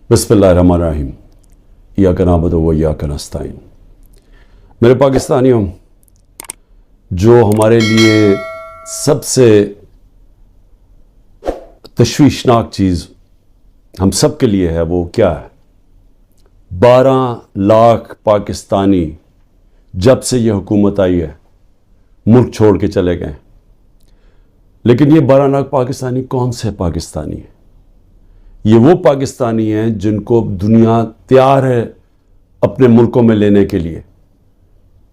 بسم اللہ الرحمن الرحیم ایاک نعبد و ایاک نستعین۔ میرے پاکستانیوں، جو ہمارے لیے سب سے تشویشناک چیز ہم سب کے لیے ہے وہ کیا ہے؟ 12 لاکھ پاکستانی جب سے یہ حکومت آئی ہے ملک چھوڑ کے چلے گئے۔ لیکن یہ 12 لاکھ پاکستانی کون سے پاکستانی ہیں؟ یہ وہ پاکستانی ہیں جن کو دنیا تیار ہے اپنے ملکوں میں لینے کے لیے۔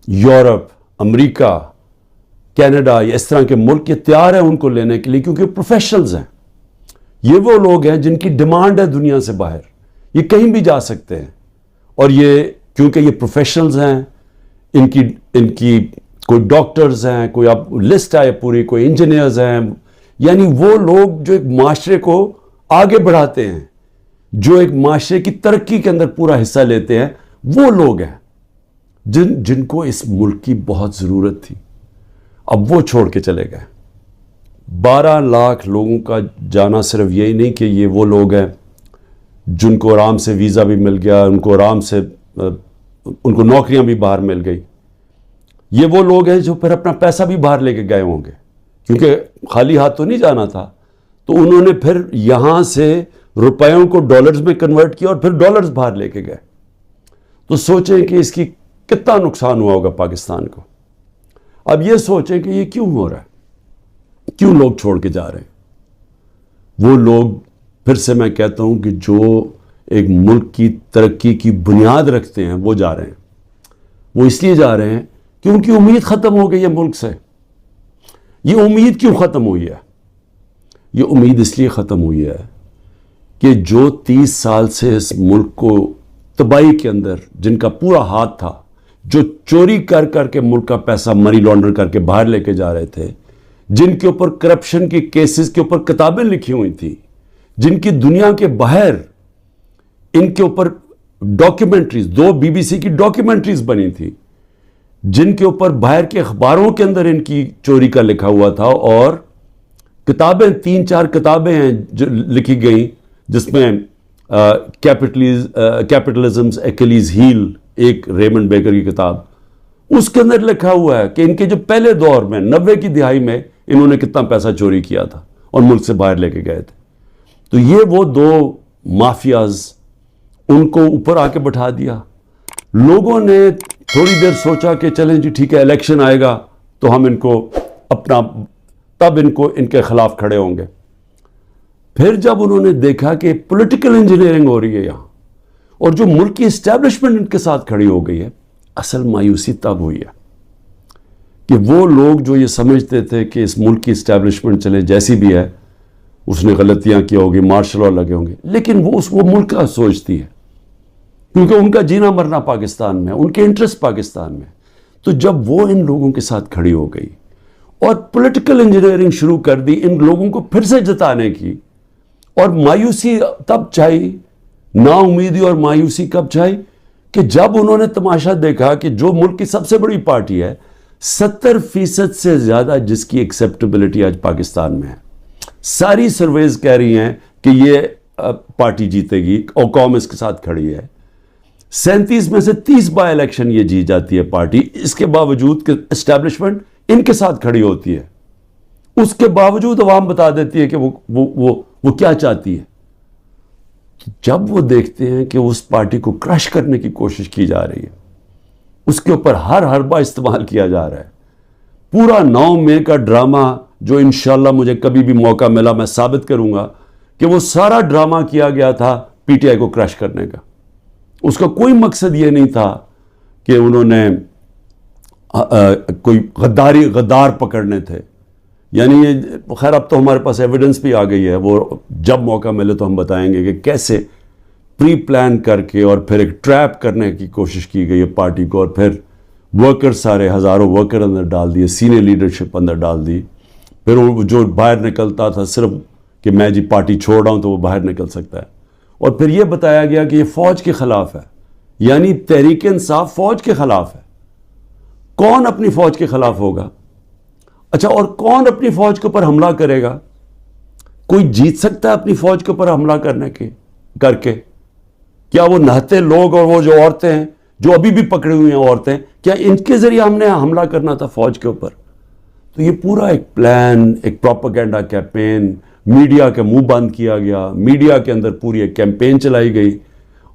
یورپ، امریکہ، کینیڈا، اس طرح کے ملک یہ تیار ہیں ان کو لینے کے لیے، کیونکہ پروفیشنلز ہیں۔ یہ وہ لوگ ہیں جن کی ڈیمانڈ ہے دنیا سے باہر، یہ کہیں بھی جا سکتے ہیں۔ اور یہ کیونکہ یہ پروفیشنلز ہیں، ان کی کوئی ڈاکٹرز ہیں، کوئی اب لسٹ ہے پوری، کوئی انجینئرز ہیں، یعنی وہ لوگ جو ایک معاشرے کو آگے بڑھاتے ہیں، جو ایک معاشرے کی ترقی کے اندر پورا حصہ لیتے ہیں، وہ لوگ ہیں جن کو اس ملک کی بہت ضرورت تھی۔ اب وہ چھوڑ کے چلے گئے۔ 12 لاکھ لوگوں کا جانا صرف یہی نہیں کہ یہ وہ لوگ ہیں جن کو آرام سے ویزا بھی مل گیا، ان کو آرام سے ان کو نوکریاں بھی باہر مل گئی۔ یہ وہ لوگ ہیں جو پھر اپنا پیسہ بھی باہر لے کے گئے ہوں گے، کیونکہ خالی ہاتھ تو نہیں جانا تھا، تو انہوں نے پھر یہاں سے روپیوں کو ڈالرز میں کنورٹ کیا اور پھر ڈالرز باہر لے کے گئے۔ تو سوچیں کہ اس کی کتنا نقصان ہوا ہوگا پاکستان کو۔ اب یہ سوچیں کہ یہ کیوں ہو رہا ہے، کیوں لوگ چھوڑ کے جا رہے ہیں۔ وہ لوگ، پھر سے میں کہتا ہوں کہ جو ایک ملک کی ترقی کی بنیاد رکھتے ہیں وہ جا رہے ہیں۔ وہ اس لیے جا رہے ہیں کیونکہ امید ختم ہو گئی ہے ملک سے۔ یہ امید کیوں ختم ہوئی ہے؟ یہ امید اس لیے ختم ہوئی ہے کہ جو 30 سال سے اس ملک کو تباہی کے اندر جن کا پورا ہاتھ تھا، جو چوری کر کر کے ملک کا پیسہ منی لانڈر کر کے باہر لے کے جا رہے تھے، جن کے اوپر کرپشن کے کیسز کے اوپر کتابیں لکھی ہوئی تھیں، جن کی دنیا کے باہر ان کے اوپر ڈاکیومنٹریز، 2 BBC کی ڈاکیومنٹریز بنی تھی، جن کے اوپر باہر کے اخباروں کے اندر ان کی چوری کا لکھا ہوا تھا، اور کتابیں 3-4 کتابیں ہیں جو لکھی گئیں، جس میں کیپٹلزمز ایکلیز ہیل، ایک ریمنڈ بیکر کی کتاب، اس کے اندر لکھا ہوا ہے کہ ان کے جو پہلے دور میں 90 کی دہائی میں انہوں نے کتنا پیسہ چوری کیا تھا اور ملک سے باہر لے کے گئے تھے۔ تو یہ وہ 2 مافیاز، ان کو اوپر آ کے بٹھا دیا۔ لوگوں نے تھوڑی دیر سوچا کہ چلیں جی ٹھیک ہے، الیکشن آئے گا تو ہم ان کو اپنا، تب ان کے خلاف کھڑے ہوں گے۔ پھر جب انہوں نے دیکھا کہ پولیٹیکل انجینئرنگ ہو رہی ہے یہاں، اور جو ملک کی اسٹیبلشمنٹ ان کے ساتھ کھڑی ہو گئی ہے، اصل مایوسی تب ہوئی ہے کہ وہ لوگ جو یہ سمجھتے تھے کہ اس ملک کی اسٹیبلشمنٹ چلے جیسی بھی ہے، اس نے غلطیاں کی ہوگی، مارشل لا لگے ہوں گے، لیکن وہ ملک کا سوچتی ہے، کیونکہ ان کا جینا مرنا پاکستان میں، ان کے انٹرسٹ پاکستان میں۔ تو جب وہ ان لوگوں کے ساتھ کھڑی ہو گئی اور پولیٹیکل انجینئرنگ شروع کر دی ان لوگوں کو پھر سے جتانے کی، اور مایوسی تب چھائی، نا امیدی اور مایوسی کب چھائی کہ جب انہوں نے تماشا دیکھا کہ جو ملک کی سب سے بڑی پارٹی ہے، 70% سے زیادہ جس کی ایکسیپٹیبلٹی آج پاکستان میں ہے، ساری سرویز کہہ رہی ہیں کہ یہ پارٹی جیتے گی اور قوم اس کے ساتھ کھڑی ہے۔ 37 میں سے 30 بائی الیکشن یہ جیت جاتی ہے پارٹی، اس کے باوجود کہ اسٹیبلشمنٹ ان کے ساتھ کھڑی ہوتی ہے، اس کے باوجود عوام بتا دیتی ہے کہ وہ کیا چاہتی ہے۔ جب وہ دیکھتے ہیں کہ اس پارٹی کو کرش کرنے کی کوشش کی جا رہی ہے، اس کے اوپر ہر حربہ استعمال کیا جا رہا ہے، پورا 9 مئی کا ڈرامہ جو انشاءاللہ مجھے کبھی بھی موقع ملا میں ثابت کروں گا کہ وہ سارا ڈرامہ کیا گیا تھا PTI کو کرش کرنے کا۔ اس کا کوئی مقصد یہ نہیں تھا کہ انہوں نے کوئی غدار پکڑنے تھے، یعنی یہ خیر اب تو ہمارے پاس ایویڈنس بھی آ گئی ہے، وہ جب موقع ملے تو ہم بتائیں گے کہ کیسے پری پلان کر کے اور پھر ایک ٹریپ کرنے کی کوشش کی گئی ہے پارٹی کو، اور پھر ورکر سارے ہزاروں ورکر اندر ڈال دیے، سینئر لیڈرشپ اندر ڈال دی، پھر وہ جو باہر نکلتا تھا صرف کہ میں جی پارٹی چھوڑ رہا ہوں تو وہ باہر نکل سکتا ہے، اور پھر یہ بتایا گیا کہ یہ فوج کے خلاف ہے، یعنی تحریک انصاف فوج کے خلاف ہے۔ کون اپنی فوج کے خلاف ہوگا؟ اچھا، اور کون اپنی فوج کے اوپر حملہ کرے گا؟ کوئی جیت سکتا ہے اپنی فوج کے اوپر حملہ کر کے؟ کیا وہ نہتے لوگ اور وہ جو عورتیں ہیں جو ابھی بھی پکڑی ہوئی ہیں عورتیں, کیا ان کے ذریعے ہم نے حملہ کرنا تھا فوج کے اوپر؟ تو یہ پورا ایک پلان, ایک پروپیگنڈا کیمپین, میڈیا کا منہ بند کیا گیا, میڈیا کے اندر پوری ایک کیمپین چلائی گئی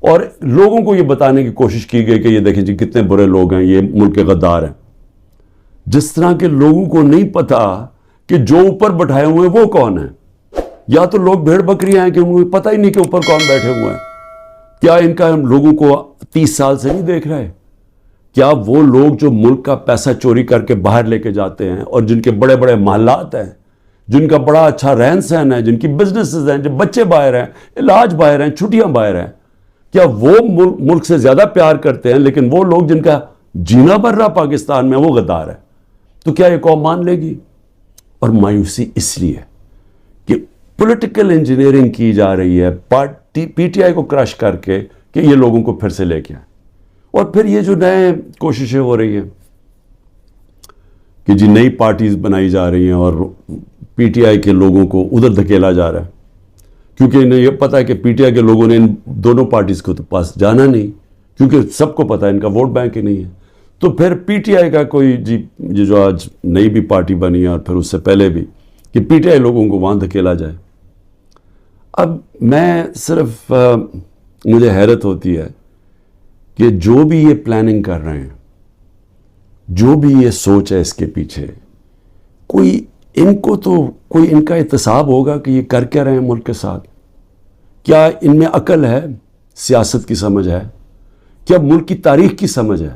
اور لوگوں کو یہ بتانے کی کوشش کی گئی کہ یہ دیکھیں جی کتنے برے لوگ ہیں, یہ ملک کے غدار ہیں. جس طرح کے لوگوں کو نہیں پتا کہ جو اوپر بٹھائے ہوئے وہ کون ہیں. یا تو لوگ بھیڑ بکریاں ہیں کہ ان کو پتہ ہی نہیں کہ اوپر کون بیٹھے ہوئے ہیں. کیا ان کا لوگوں کو 30 سال سے نہیں دیکھ رہے؟ کیا وہ لوگ جو ملک کا پیسہ چوری کر کے باہر لے کے جاتے ہیں اور جن کے بڑے بڑے محلات ہیں, جن کا بڑا اچھا رہن سہن ہے, جن کی بزنسز ہیں, جو بچے باہر ہیں, علاج باہر ہیں, چھٹیاں باہر ہیں, کیا وہ ملک سے زیادہ پیار کرتے ہیں؟ لیکن وہ لوگ جن کا جینا بھر رہا پاکستان میں وہ غدار ہے. تو کیا یہ قوم مان لے گی؟ اور مایوسی اس لیے کہ پولیٹیکل انجینئرنگ کی جا رہی ہے پی ٹی آئی کو کرش کر کے کہ یہ لوگوں کو پھر سے لے کے آئیں. اور پھر یہ جو نئے کوششیں ہو رہی ہیں کہ جی نئی پارٹیز بنائی جا رہی ہیں اور پی ٹی آئی کے لوگوں کو ادھر دھکیلا جا رہا ہے, کیونکہ انہیں یہ پتا ہے کہ پی ٹی آئی کے لوگوں نے ان دونوں پارٹیز کو تو پاس جانا نہیں, کیونکہ سب کو پتا ہے ان کا ووٹ بینک ہی نہیں ہے. تو پھر پی ٹی آئی کا کوئی جی یہ جو آج نئی بھی پارٹی بنی ہے اور پھر اس سے پہلے بھی کہ پی ٹی آئی لوگوں کو وہاں دھکیلا جائے. اب میں صرف مجھے حیرت ہوتی ہے کہ جو بھی یہ پلاننگ کر رہے ہیں, جو بھی یہ سوچ ہے اس کے پیچھے, کوئی ان کو تو کوئی ان کا احتساب ہوگا کہ یہ کر کیا رہے ہیں ملک کے ساتھ؟ کیا ان میں عقل ہے, سیاست کی سمجھ ہے, کیا ملک کی تاریخ کی سمجھ ہے,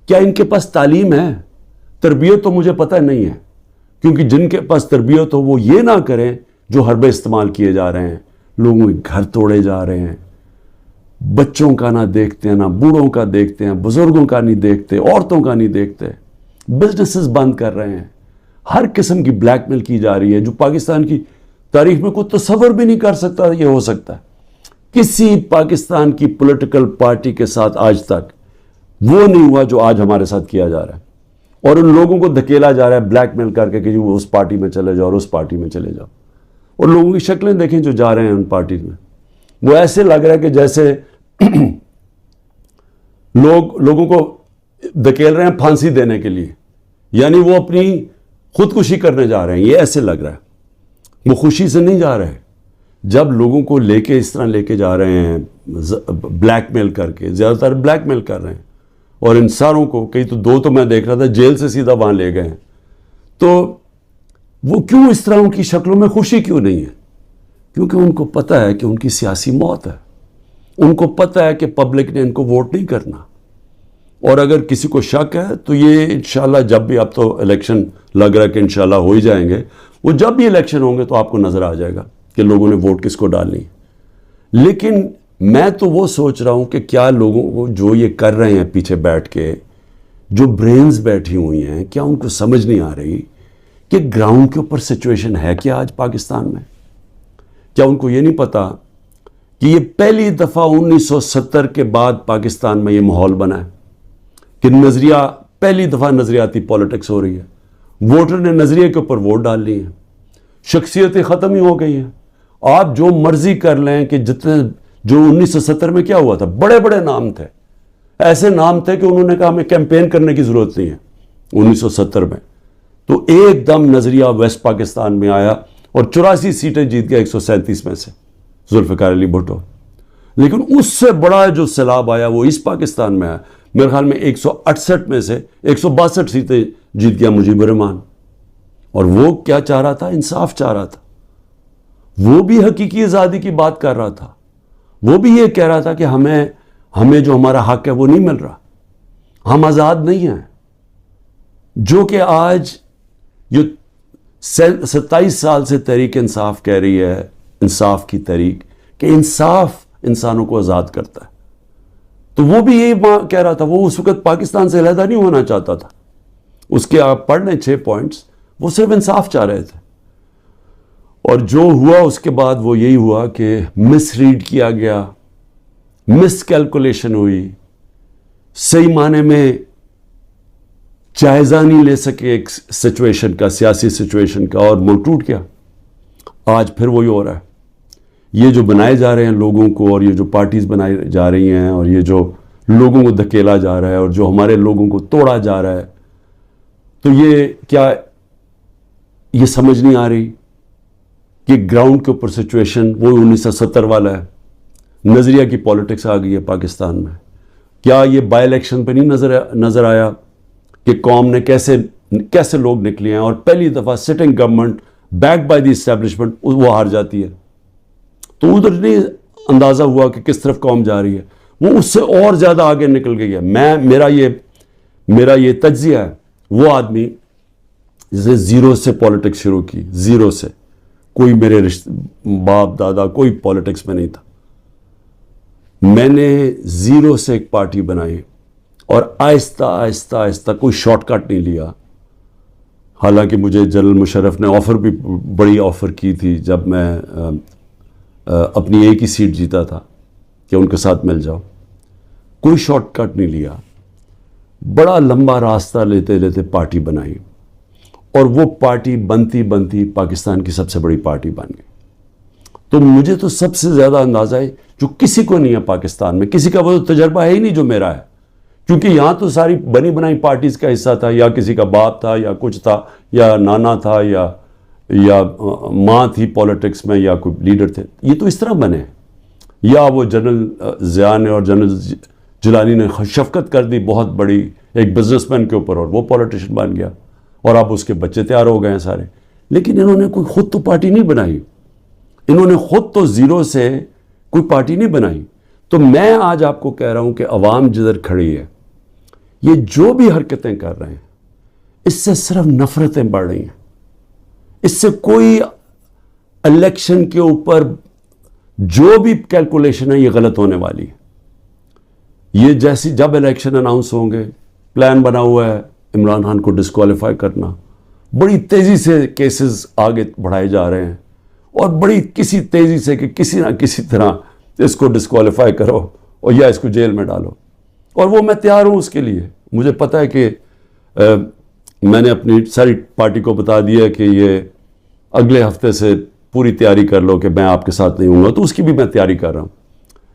کیا ان کے پاس تعلیم ہے؟ تربیت تو مجھے پتہ نہیں ہے, کیونکہ جن کے پاس تربیت ہو وہ یہ نہ کریں جو حربے استعمال کیے جا رہے ہیں, لوگوں کے گھر توڑے جا رہے ہیں, بچوں کا نہ دیکھتے ہیں, نہ بوڑھوں کا دیکھتے ہیں, بزرگوں کا نہیں دیکھتے, عورتوں کا نہیں دیکھتے, بزنسز بند کر رہے ہیں, ہر قسم کی بلیک میل کی جا رہی ہے جو پاکستان کی تاریخ میں کوئی تصور بھی نہیں کر سکتا یہ ہو سکتا ہے. کسی پاکستان کی پولیٹیکل پارٹی کے ساتھ آج تک وہ نہیں ہوا جو آج ہمارے ساتھ کیا جا رہا ہے, اور ان لوگوں کو دھکیلا جا رہا ہے بلیک میل کر کے کہ وہ اس پارٹی میں چلے جاؤ اور اس پارٹی میں چلے جاؤ. اور لوگوں کی شکلیں دیکھیں جو جا رہے ہیں ان پارٹیز میں, وہ ایسے لگ رہا ہے کہ جیسے لوگوں کو دھکیل رہے ہیں پھانسی دینے کے لیے, یعنی وہ اپنی خودکشی کرنے جا رہے ہیں. یہ ایسے لگ رہا ہے, وہ خوشی سے نہیں جا رہے. جب لوگوں کو لے کے اس طرح لے کے جا رہے ہیں بلیک میل کر کے, زیادہ تر بلیک میل کر رہے ہیں, اور انسانوں کو کئی تو 2 تو میں دیکھ رہا تھا جیل سے سیدھا وہاں لے گئے ہیں, تو وہ کیوں اس طرح ان کی شکلوں میں خوشی کیوں نہیں ہے؟ کیونکہ ان کو پتہ ہے کہ ان کی سیاسی موت ہے. ان کو پتہ ہے کہ پبلک نے ان کو ووٹ نہیں کرنا, اور اگر کسی کو شک ہے تو یہ انشاءاللہ جب بھی, اب تو الیکشن لگ رہا ہے کہ انشاءاللہ ہو ہی جائیں گے, وہ جب بھی الیکشن ہوں گے تو آپ کو نظر آ جائے گا کہ لوگوں نے ووٹ کس کو ڈالنی ہے. لیکن میں تو وہ سوچ رہا ہوں کہ کیا لوگوں کو جو یہ کر رہے ہیں پیچھے بیٹھ کے, جو برینز بیٹھی ہوئی ہیں, کیا ان کو سمجھ نہیں آ رہی کہ گراؤنڈ کے اوپر سچویشن ہے کیا آج پاکستان میں؟ کیا ان کو یہ نہیں پتا کہ یہ پہلی دفعہ 1970 کے بعد پاکستان میں یہ ماحول بنا ہے کہ نظریہ, پہلی دفعہ نظریاتی پالیٹکس ہو رہی ہے, ووٹر نے نظریے کے اوپر ووٹ ڈال لی ہیں, شخصیتیں ختم ہی ہو گئی ہیں. آپ جو مرضی کر لیں کہ جتنے جو 1970 میں کیا ہوا تھا, بڑے بڑے نام تھے, ایسے نام تھے کہ انہوں نے کہا ہمیں کیمپین کرنے کی ضرورت نہیں ہے 1970 میں. تو ایک دم نظریہ ویسٹ پاکستان میں آیا اور 84 سیٹیں جیت گیا 137 میں سے ذوالفقار علی بھٹو. لیکن اس سے بڑا جو سیلاب آیا وہ اس پاکستان میں آیا. میرے خیال میں 168 میں سے 162 سیٹیں جیت گیا مجیب الرحمان. اور وہ کیا چاہ رہا تھا؟ انصاف چاہ رہا تھا. وہ بھی حقیقی آزادی کی بات کر رہا تھا. وہ بھی یہ کہہ رہا تھا کہ ہمیں جو ہمارا حق ہے وہ نہیں مل رہا, ہم آزاد نہیں ہیں. جو کہ آج یہ 27 سال سے تحریک انصاف کہہ رہی ہے, انصاف کی تحریک, کہ انصاف انسانوں کو آزاد کرتا ہے. تو وہ بھی یہی کہہ رہا تھا. وہ اس وقت پاکستان سے علیحدہ نہیں ہونا چاہتا تھا. اس کے آپ پڑھ لیں 6 پوائنٹس, وہ صرف انصاف چاہ رہے تھے. اور جو ہوا اس کے بعد وہ یہی ہوا کہ مس ریڈ کیا گیا, مس کیلکولیشن ہوئی, صحیح معنی میں جائزہ نہیں لے سکے ایک سچویشن کا, سیاسی سچویشن کا, اور ملک ٹوٹ گیا. آج پھر وہی ہو رہا ہے. یہ جو بنائے جا رہے ہیں لوگوں کو، اور یہ جو پارٹیز بنائی جا رہی ہیں، اور یہ جو لوگوں کو دھکیلا جا رہا ہے، اور جو ہمارے لوگوں کو توڑا جا رہا ہے، تو یہ کیا یہ سمجھ نہیں آ رہی کہ گراؤنڈ کے اوپر سچویشن وہ 1970 والا ہے؟ نظریہ کی پالیٹکس آ گئی ہے پاکستان میں. کیا یہ بائی الیکشن پہ نہیں نظر آیا کہ قوم نے کیسے لوگ نکلے ہیں، اور پہلی دفعہ sitting government back by the establishment وہ ہار جاتی ہے؟ تو ادھر نہیں اندازہ ہوا کہ کس طرف قوم جا رہی ہے، وہ اس سے اور زیادہ آگے نکل گئی ہے. میرا یہ تجزیہ ہے. وہ آدمی جس نے زیرو سے پالیٹکس شروع کی، زیرو سے، کوئی میرے باپ دادا کوئی پالیٹکس میں نہیں تھا، میں نے زیرو سے ایک پارٹی بنائی، اور آہستہ آہستہ آہستہ کوئی شارٹ کٹ نہیں لیا. حالانکہ مجھے جنرل مشرف نے آفر بھی بڑی آفر کی تھی جب میں اپنی ایک ہی سیٹ جیتا تھا کہ ان کے ساتھ مل جاؤ. کوئی شارٹ کٹ نہیں لیا، بڑا لمبا راستہ لیتے لیتے پارٹی بنائی، اور وہ پارٹی بنتی بنتی پاکستان کی سب سے بڑی پارٹی بن گئی. تو مجھے تو سب سے زیادہ اندازہ ہے جو کسی کو نہیں ہے پاکستان میں، کسی کا وہ تجربہ ہے ہی نہیں جو میرا ہے، کیونکہ یہاں تو ساری بنی بنائی پارٹیز کا حصہ تھا، یا کسی کا باپ تھا، یا کچھ تھا، یا نانا تھا، یا ماں تھی پالیٹکس میں، یا کوئی لیڈر تھے. یہ تو اس طرح بنے، یا وہ جنرل ضیاء نے اور جنرل جیلانی نے شفقت کر دی بہت بڑی ایک بزنس مین کے اوپر، اور وہ پولیٹیشین بن گیا، اور اب اس کے بچے تیار ہو گئے ہیں سارے. لیکن انہوں نے کوئی خود تو پارٹی نہیں بنائی، انہوں نے خود تو زیرو سے کوئی پارٹی نہیں بنائی. تو میں آج آپ کو کہہ رہا ہوں کہ عوام جدھر کھڑی ہے، یہ جو بھی حرکتیں کر رہے ہیں، اس سے صرف نفرتیں بڑھ رہی ہیں. اس سے کوئی الیکشن کے اوپر جو بھی کیلکولیشن ہے یہ غلط ہونے والی ہے. یہ جیسی جب الیکشن اناؤنس ہوں گے، پلان بنا ہوا ہے عمران خان کو ڈسکوالیفائی کرنا، بڑی تیزی سے کیسز آگے بڑھائے جا رہے ہیں، اور بڑی کسی تیزی سے کہ کسی نہ کسی طرح اس کو ڈسکوالیفائی کرو اور یا اس کو جیل میں ڈالو. اور وہ میں تیار ہوں اس کے لیے. مجھے پتہ ہے کہ میں نے اپنی ساری پارٹی کو بتا دیا کہ یہ اگلے ہفتے سے پوری تیاری کر لو کہ میں آپ کے ساتھ نہیں ہوں گا، تو اس کی بھی میں تیاری کر رہا ہوں.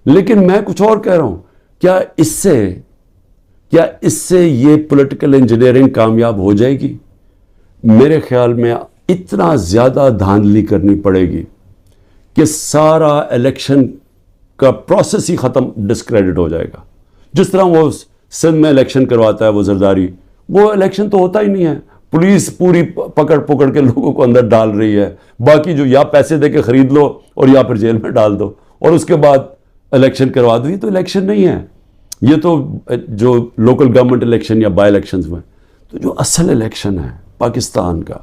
لیکن میں کچھ اور کہہ رہا ہوں، کیا اس سے یہ پولیٹیکل انجینئرنگ کامیاب ہو جائے گی؟ میرے خیال میں اتنا زیادہ دھاندلی کرنی پڑے گی کہ سارا الیکشن کا پروسیس ہی ختم، ڈسکریڈٹ ہو جائے گا. جس طرح وہ سندھ میں الیکشن کرواتا ہے وہ زرداری، وہ الیکشن تو ہوتا ہی نہیں ہے، پولیس پوری پکڑ کے لوگوں کو اندر ڈال رہی ہے. باقی جو یا پیسے دے کے خرید لو اور یا پھر جیل میں ڈال دو، اور اس کے بعد الیکشن کروا دو. یہ تو الیکشن نہیں ہے، یہ تو جو لوکل گورنمنٹ الیکشن یا بائی الیکشنز میں، تو جو اصل الیکشن ہے پاکستان کا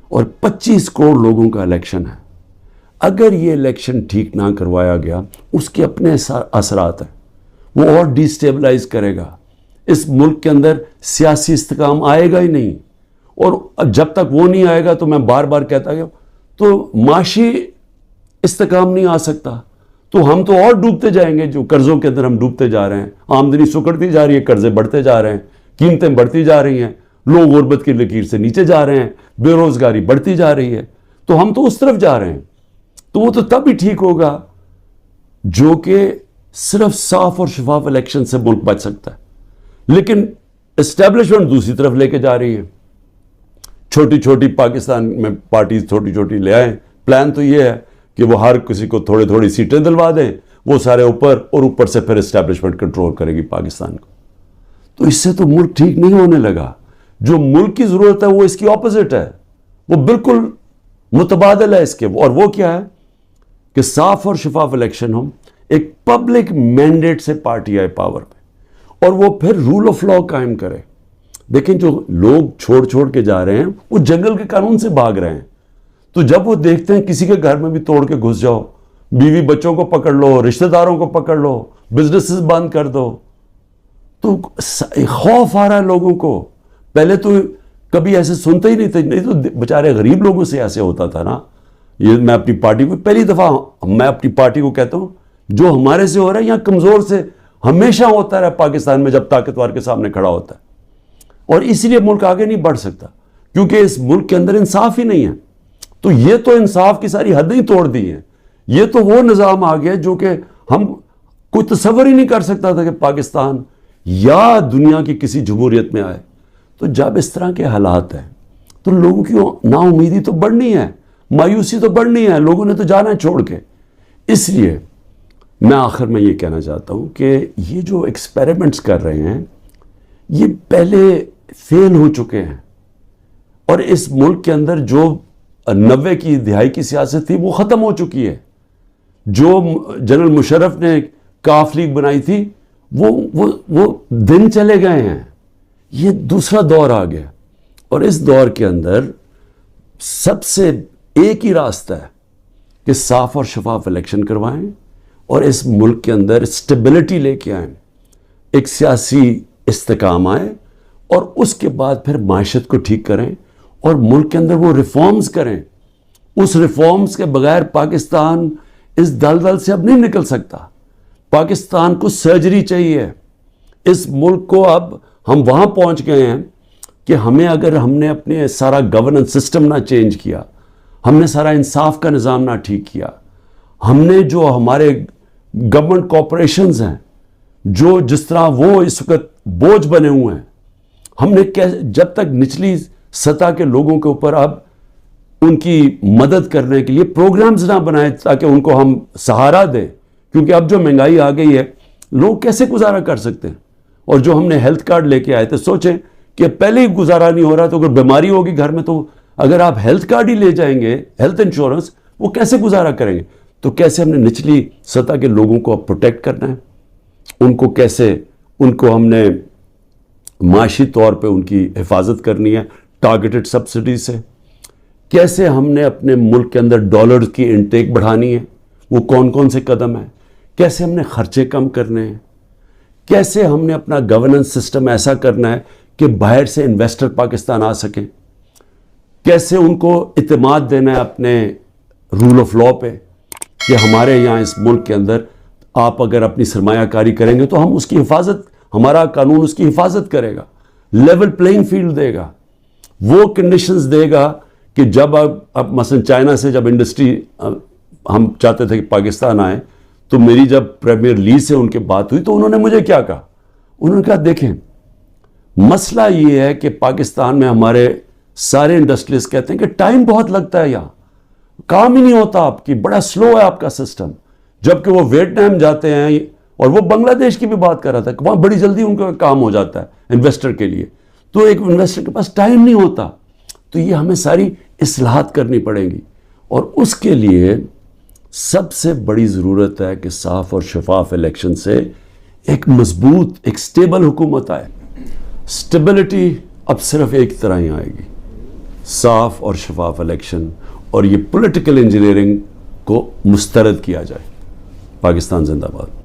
اور 25 کروڑ لوگوں کا الیکشن ہے، اگر یہ الیکشن ٹھیک نہ کروایا گیا، اس کے اپنے اثرات ہیں. وہ اور ڈی سٹیبلائز کرے گا. اس ملک کے اندر سیاسی استحکام آئے گا ہی نہیں، اور جب تک وہ نہیں آئے گا تو میں بار بار کہتا ہوں تو معاشی استحکام نہیں آ سکتا. تو ہم تو اور ڈوبتے جائیں گے، جو قرضوں کے اندر ہم ڈوبتے جا رہے ہیں. آمدنی سکڑتی جا رہی ہے، قرضے بڑھتے جا رہے ہیں، قیمتیں بڑھتی جا رہی ہیں، لوگ غربت کی لکیر سے نیچے جا رہے ہیں، بے روزگاری بڑھتی جا رہی ہے. تو ہم تو اس طرف جا رہے ہیں. تو وہ تو تب ہی ٹھیک ہوگا جو کہ صرف صاف اور شفاف الیکشن سے ملک بچ سکتا ہے. لیکن اسٹیبلشمنٹ دوسری طرف لے کے جا رہی ہے. چھوٹی چھوٹی پاکستان میں پارٹیز چھوٹی چھوٹی لے آئیں. پلان تو یہ ہے کہ وہ ہر کسی کو تھوڑی سیٹیں دلوا دیں، وہ سارے اوپر، اور اوپر سے پھر اسٹیبلشمنٹ کنٹرول کرے گی پاکستان کو. تو اس سے تو ملک ٹھیک نہیں ہونے لگا. جو ملک کی ضرورت ہے وہ اس کی اپوزٹ ہے، وہ بالکل متبادل ہے اس کے. اور وہ کیا ہے کہ صاف اور شفاف الیکشن ہو، ایک پبلک مینڈیٹ سے پارٹی آئے پاور پہ، اور وہ پھر رول آف لا قائم کرے. دیکھیں جو لوگ چھوڑ کے جا رہے ہیں وہ جنگل کے قانون سے بھاگ رہے ہیں. تو جب وہ دیکھتے ہیں کسی کے گھر میں بھی توڑ کے گھس جاؤ، بیوی بچوں کو پکڑ لو، رشتہ داروں کو پکڑ لو، بزنسز بند کر دو، تو خوف آ رہا ہے لوگوں کو. پہلے تو کبھی ایسے سنتے ہی نہیں تھے، نہیں تو بیچارے غریب لوگوں سے ایسے ہوتا تھا نا. یہ میں اپنی پارٹی کو پہلی دفعہ میں اپنی پارٹی کو کہتا ہوں، جو ہمارے سے ہو رہا ہے یا کمزور سے ہمیشہ ہوتا رہا پاکستان میں جب طاقتور کے سامنے کھڑا ہوتا ہے. اور اس لیے ملک آگے نہیں بڑھ سکتا، کیونکہ اس ملک کے اندر انصاف ہی نہیں ہے. تو یہ تو انصاف کی ساری حدیں ہی توڑ دی ہیں. یہ تو وہ نظام آ گیا جو کہ ہم کوئی تصور ہی نہیں کر سکتا تھا کہ پاکستان یا دنیا کی کسی جمہوریت میں آئے. تو جب اس طرح کے حالات ہیں تو لوگوں کی نا امیدی تو بڑھنی ہے, مایوسی تو بڑھنی ہے, لوگوں نے تو جانا ہے چھوڑ کے. اس لیے میں آخر میں یہ کہنا چاہتا ہوں کہ یہ جو ایکسپیریمنٹس کر رہے ہیں یہ پہلے فیل ہو چکے ہیں, اور اس ملک کے اندر جو 90 کی دہائی کی سیاست تھی وہ ختم ہو چکی ہے. جو جنرل مشرف نے کاف لیگ بنائی تھی وہ دن چلے گئے ہیں. یہ دوسرا دور آ گیا, اور اس دور کے اندر سب سے ایک ہی راستہ ہے کہ صاف اور شفاف الیکشن کروائیں اور اس ملک کے اندر اسٹیبلٹی لے کے آئیں, ایک سیاسی استحکام آئے, اور اس کے بعد پھر معیشت کو ٹھیک کریں اور ملک کے اندر وہ ریفارمز کریں. اس ریفارمز کے بغیر پاکستان اس دلدل سے اب نہیں نکل سکتا. پاکستان کو سرجری چاہیے. اس ملک کو اب ہم وہاں پہنچ گئے ہیں کہ اگر ہم نے اپنے سارا گورننس سسٹم نہ چینج کیا, ہم نے سارا انصاف کا نظام نہ ٹھیک کیا, ہم نے جو ہمارے گورنمنٹ کارپوریشنز ہیں جو جس طرح وہ اس وقت بوجھ بنے ہوئے ہیں, ہم نے جب تک نچلی سطح کے لوگوں کے اوپر اب ان کی مدد کرنے کے لیے پروگرامز نہ بنائے تاکہ ان کو ہم سہارا دیں, کیونکہ اب جو مہنگائی آ گئی ہے لوگ کیسے گزارا کر سکتے ہیں. اور جو ہم نے ہیلتھ کارڈ لے کے آئے تھے, سوچیں کہ پہلے ہی گزارا نہیں ہو رہا تو اگر بیماری ہوگی گھر میں تو اگر آپ ہیلتھ کارڈ ہی لے جائیں گے, ہیلتھ انشورنس, وہ کیسے گزارا کریں گے. تو کیسے ہم نے نچلی سطح کے لوگوں کو اب پروٹیکٹ کرنا ہے, ان کو ہم نے معاشی طور پہ ان کی حفاظت کرنی ہے ٹارگیٹڈ سبسڈی سے. کیسے ہم نے اپنے ملک کے اندر ڈالر کی انٹیک بڑھانی ہے, وہ کون کون سے قدم ہیں. کیسے ہم نے خرچے کم کرنے ہیں. کیسے ہم نے اپنا گورننس سسٹم ایسا کرنا ہے کہ باہر سے انویسٹر پاکستان آ سکیں. کیسے ان کو اعتماد دینا ہے اپنے رول آف لا پہ کہ ہمارے یہاں اس ملک کے اندر آپ اگر اپنی سرمایہ کاری کریں گے تو ہم اس کی حفاظت, ہمارا قانون اس کی حفاظت کرے گا, لیول پلینگ فیلڈ دے گا, وہ کنڈیشنز دے گا کہ جب اب مثلا چائنا سے جب انڈسٹری ہم چاہتے تھے کہ پاکستان آئے, تو میری جب پریمیئر لی سے ان کے بات ہوئی تو انہوں نے مجھے کیا کہا, انہوں نے کہا دیکھیں مسئلہ یہ ہے کہ پاکستان میں ہمارے سارے انڈسٹریز کہتے ہیں کہ ٹائم بہت لگتا ہے, یہاں کام ہی نہیں ہوتا آپ کی, بڑا سلو ہے آپ کا سسٹم. جبکہ وہ ویتنام جاتے ہیں, اور وہ بنگلہ دیش کی بھی بات کر رہا تھا کہ وہاں بڑی جلدی ان کا کام ہو جاتا ہے انویسٹر کے لیے. تو ایک انویسٹر کے پاس ٹائم نہیں ہوتا. تو یہ ہمیں ساری اصلاحات کرنی پڑیں گی, اور اس کے لیے سب سے بڑی ضرورت ہے کہ صاف اور شفاف الیکشن سے ایک مضبوط, ایک سٹیبل حکومت آئے. سٹیبلٹی اب صرف ایک طرح ہی آئے گی, صاف اور شفاف الیکشن, اور یہ پولیٹیکل انجینئرنگ کو مسترد کیا جائے. پاکستان زندہ باد.